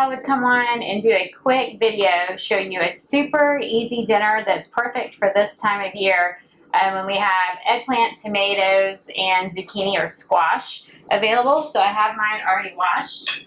I would come on and do a quick video showing you a super easy dinner that's perfect for this time of year when we have eggplant, tomatoes, and zucchini or squash available. So I have mine already washed.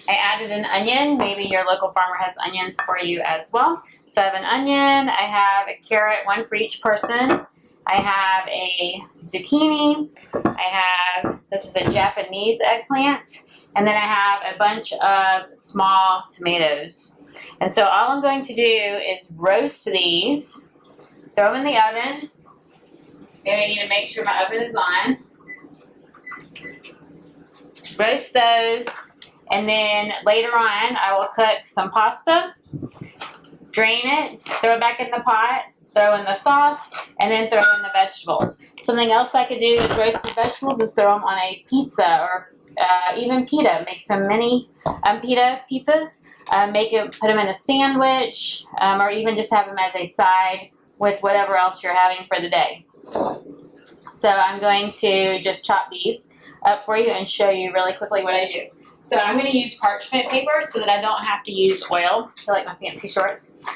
I added an onion. Maybe your local farmer has onions for you as well. So I have an onion, I have a carrot, one for each person. I have a zucchini, this is a Japanese eggplant, and then I have a bunch of small tomatoes. And so all I'm going to do is roast these, throw them in the oven. Maybe I need to make sure my oven is on. Roast those, and then later on I will cook some pasta, drain it, throw it back in the pot, throw in the sauce, and then throw in the vegetables. Something else I could do with roasted vegetables is throw them on a pizza or even pita. Make some mini pita pizzas. Put them in a sandwich, or even just have them as a side with whatever else you're having for the day. So I'm going to just chop these up for you and show you really quickly what I do. So I'm going to use parchment paper so that I don't have to use oil. I feel like my fancy shorts.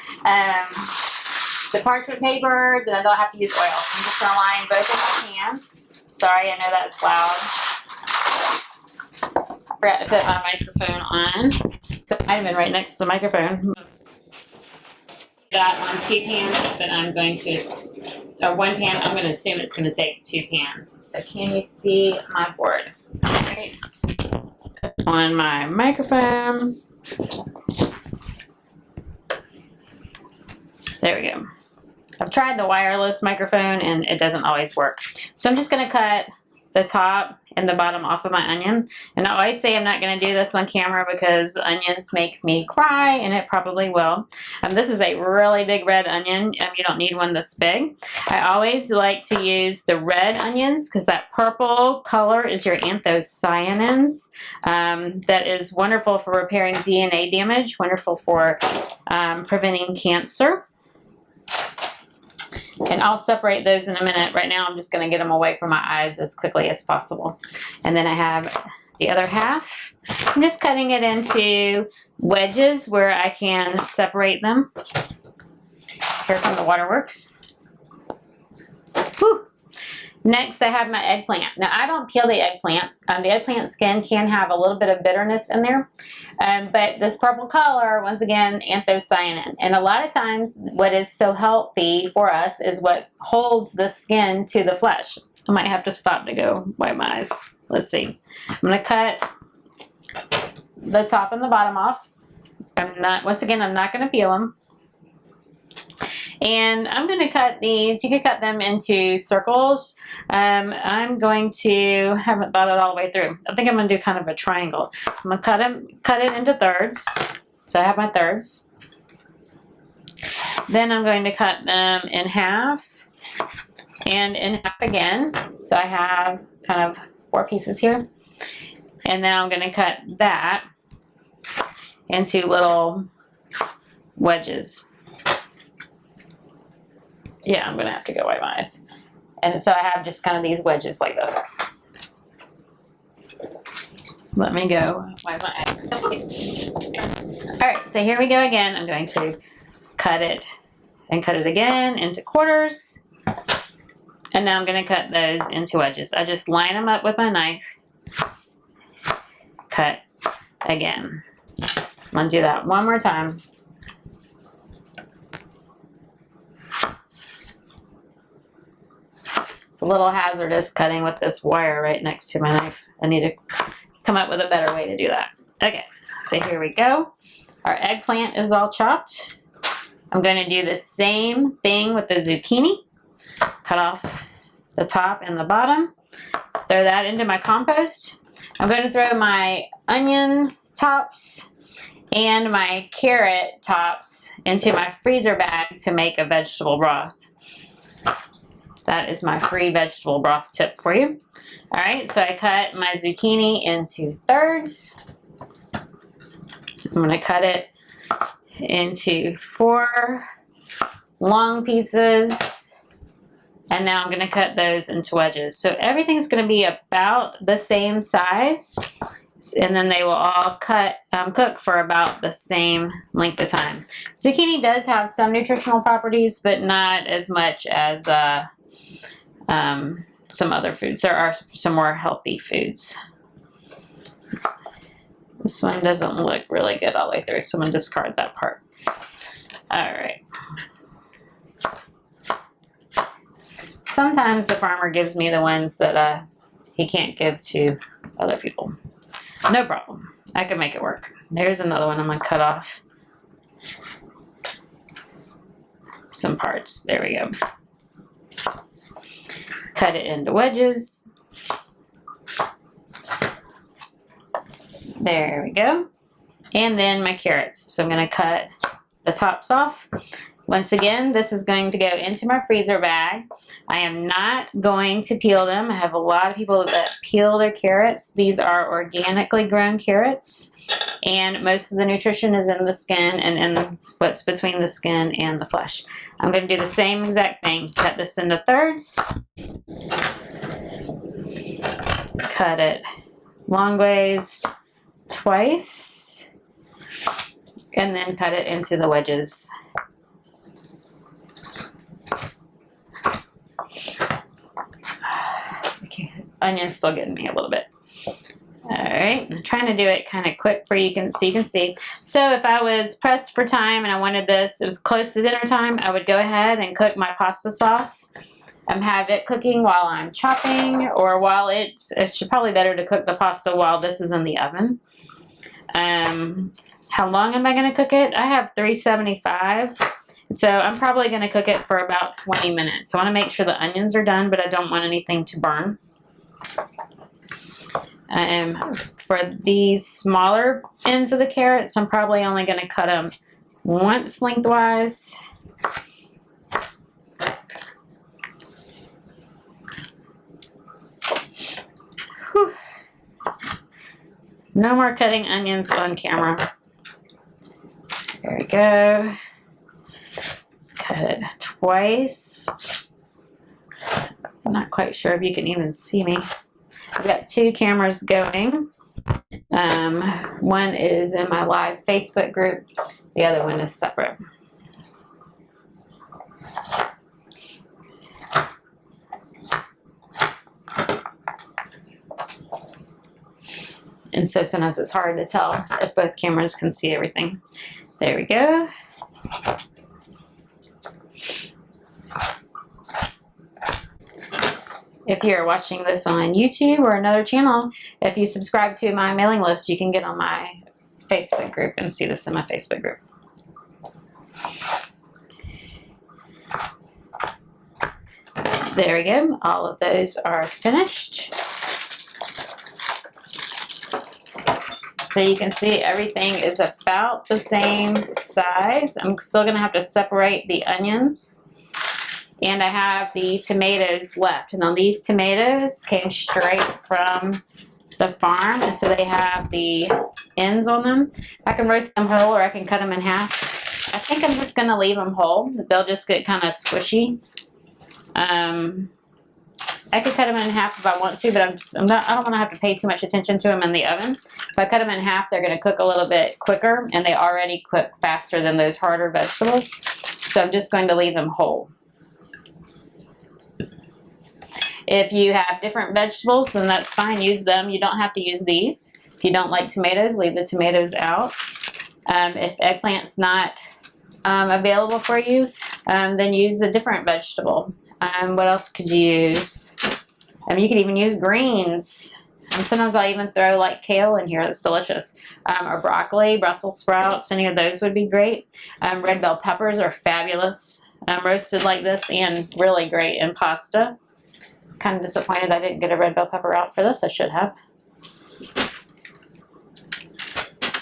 So parchment paper, then I don't have to use oil. I'm just going to line both of my pans. Sorry, I know that's loud. I forgot to put my microphone on. So I might have been right next to the microphone. Got on 2 pans, but I'm going to, or 1 pan, I'm going to assume it's going to take 2 pans. So can you see my board? All right. On my microphone. There we go. I've tried the wireless microphone and it doesn't always work. So I'm just going to cut the top and the bottom off of my onion. And I always say I'm not going to do this on camera because onions make me cry, and it probably will. This is a really big red onion. You don't need one this big. I always like to use the red onions because that purple color is your anthocyanins. That is wonderful for repairing DNA damage, wonderful for preventing cancer. And I'll separate those in a minute. Right now I'm just going to get them away from my eyes as quickly as possible. And then I have the other half. I'm just cutting it into wedges where I can separate them. Here come the waterworks. Whew. Next I have my eggplant. Now I don't peel the eggplant. The eggplant skin can have a little bit of bitterness in there. But this purple color, once again, anthocyanin. And a lot of times what is so healthy for us is what holds the skin to the flesh. I might have to stop to go wipe my eyes. Let's see. I'm going to cut the top and the bottom off. Once again, I'm not going to peel them. And I'm going to cut these. You could cut them into circles. I'm going to, haven't thought it all the way through. I think I'm going to do kind of a triangle. I'm going to cut it into thirds. So I have my thirds. Then I'm going to cut them in half and in half again. So I have kind of 4 pieces here. And now I'm going to cut that into little wedges. Yeah, I'm going to have to go wipe my eyes. And so I have just kind of these wedges like this. Let me go wipe my eyes. Alright, so here we go again. I'm going to cut it and cut it again into quarters. And now I'm going to cut those into wedges. I just line them up with my knife. Cut again. I'm going to do that one more time. It's a little hazardous cutting with this wire right next to my knife. I need to come up with a better way to do that. Okay, so here we go. Our eggplant is all chopped. I'm going to do the same thing with the zucchini. Cut off the top and the bottom. Throw that into my compost. I'm going to throw my onion tops and my carrot tops into my freezer bag to make a vegetable broth. That is my free vegetable broth tip for you. All right, so I cut my zucchini into thirds. I'm going to cut it into 4 long pieces. And now I'm going to cut those into wedges. So everything's going to be about the same size. And then they will all cook for about the same length of time. Zucchini does have some nutritional properties, but not as much as some other foods. There are some more healthy foods. This one doesn't look really good all the way through, so I'm going to discard that part. All right. Sometimes the farmer gives me the ones that he can't give to other people. No problem. I can make it work. There's another one I'm going to cut off some parts. There we go. Cut it into wedges. There we go. And then my carrots. So I'm going to cut the tops off. Once again, this is going to go into my freezer bag. I am not going to peel them. I have a lot of people that peel their carrots. These are organically grown carrots, and most of the nutrition is in the skin and in what's between the skin and the flesh. I'm going to do the same exact thing. Cut this into thirds. Cut it long ways twice, and then cut it into the wedges. Okay, onion's still getting me a little bit. All right, I'm trying to do it kind of quick for you can see. So if I was pressed for time and I wanted this, it was close to dinner time, I would go ahead and cook my pasta sauce. Have it cooking while I'm chopping, or while it's probably better to cook the pasta while this is in the oven. How long am I going to cook it? I have 375. So I'm probably going to cook it for about 20 minutes. So I want to make sure the onions are done, but I don't want anything to burn. For these smaller ends of the carrots, I'm probably only going to cut them once lengthwise. Whew. No more cutting onions on camera. There we go. Cut it twice. I'm not quite sure if you can even see me. I've got two cameras going. One is in my live Facebook group. The other one is separate. And so sometimes it's hard to tell if both cameras can see everything. There we go. If you're watching this on YouTube or another channel, if you subscribe to my mailing list, you can get on my Facebook group and see this in my Facebook group. There we go. All of those are finished. So you can see everything is about the same size. I'm still going to have to separate the onions. And I have the tomatoes left. And then these tomatoes came straight from the farm. And so they have the ends on them. I can roast them whole or I can cut them in half. I think I'm just going to leave them whole. They'll just get kind of squishy. I could cut them in half if I want to, but I don't want to have to pay too much attention to them in the oven. If I cut them in half, they're going to cook a little bit quicker, and they already cook faster than those harder vegetables. So I'm just going to leave them whole. If you have different vegetables, then that's fine. Use them. You don't have to use these. If you don't like tomatoes, leave the tomatoes out. If eggplant's not available for you, then use a different vegetable. What else could you use? You could even use greens. And sometimes I'll even throw like kale in here. That's delicious. Or broccoli, Brussels sprouts, any of those would be great. Red bell peppers are fabulous. Roasted like this and really great in pasta. Kind of disappointed I didn't get a red bell pepper out for this. I should have.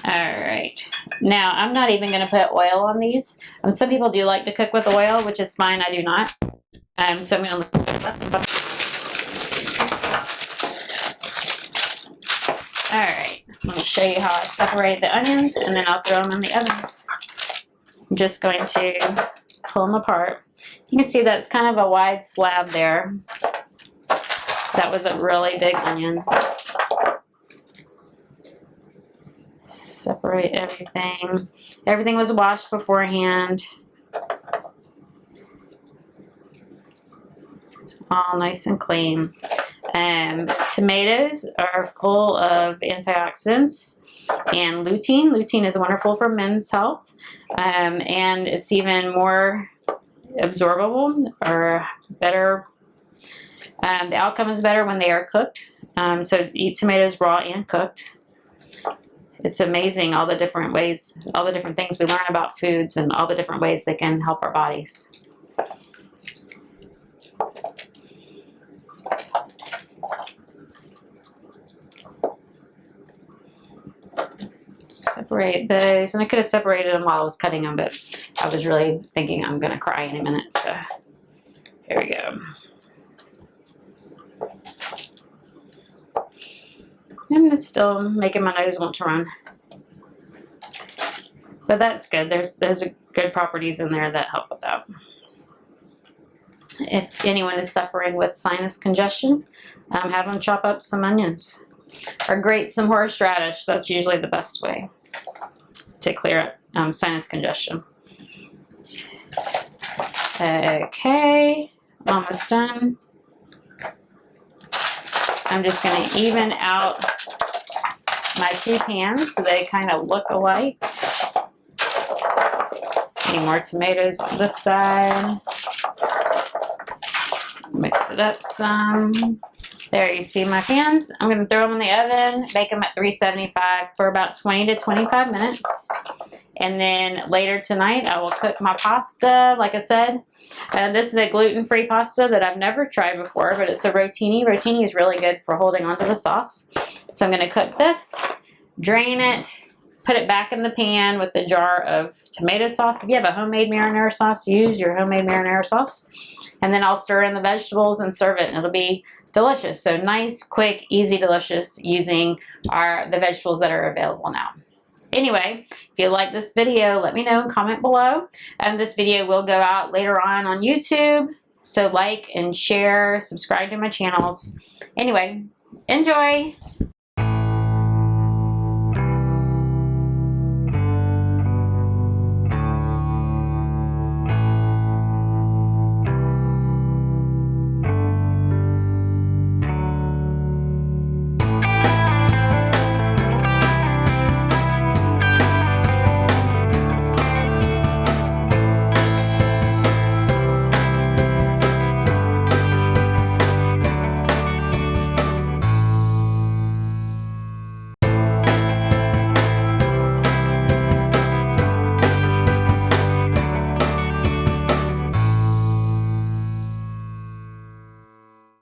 Alright. Now, I'm not even going to put oil on these. Some people do like to cook with oil, which is fine. I do not. So I'm going to... Alright. I'm going to show you how I separate the onions, and then I'll throw them in the oven. I'm just going to pull them apart. You can see that's kind of a wide slab there. That was a really big onion. Separate everything. Everything was washed beforehand. All nice and clean. Tomatoes are full of antioxidants and lutein. Lutein is wonderful for men's health, and it's even more absorbable or better. The outcome is better when they are cooked. So eat tomatoes raw and cooked. It's amazing all the different ways, all the different things we learn about foods and all the different ways they can help our bodies. Separate those, and I could have separated them while I was cutting them, but I was really thinking I'm gonna cry in a minute, so here we go. And it's still making my nose want to run, but that's good. There's good properties in there that help with that. If anyone is suffering with sinus congestion, have them chop up some onions or grate some horseradish. That's usually the best way to clear up sinus congestion. Okay, almost done. I'm just going to even out my two pans so they kind of look alike. Any more tomatoes on this side. Mix it up some. There, you see my pans. I'm going to throw them in the oven, bake them at 375 for about 20 to 25 minutes. And then later tonight, I will cook my pasta, like I said. This is a gluten-free pasta that I've never tried before, but it's a rotini. Rotini is really good for holding onto the sauce. So I'm going to cook this, drain it, put it back in the pan with the jar of tomato sauce. If you have a homemade marinara sauce, use your homemade marinara sauce. And then I'll stir in the vegetables and serve it, and it'll be delicious. So nice, quick, easy, delicious using the vegetables that are available now. Anyway, if you like this video, let me know and comment below. This video will go out later on YouTube. So like and share, subscribe to my channels. Anyway, enjoy.